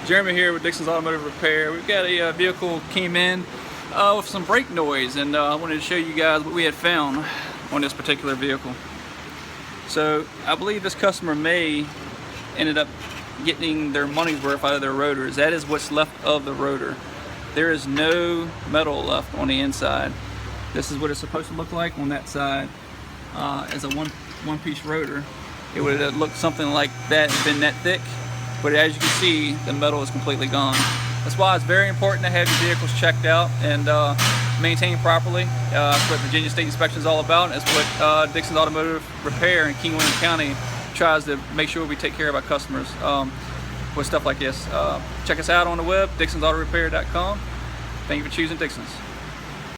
Jeremy here with Dixon's Automotive Repair. We've got a vehicle came in with some brake noise, and I wanted to show you guys what we had found on this particular vehicle. So I believe this customer may ended up getting their money's worth out of their rotors. That is what's left of the rotor. There is no metal left on the inside. This is what it's supposed to look like on that side. As a one-piece rotor, it would have looked something like that and been that thick. But as you can see, the metal is completely gone. That's why it's very important to have your vehicles checked out and maintained properly. That's what Virginia State Inspection is all about. That's what Dixon's Automotive Repair in King William County tries to make sure we take care of our customers with stuff like this. Check us out on the web, dixonsautorepair.com. Thank you for choosing Dixon's.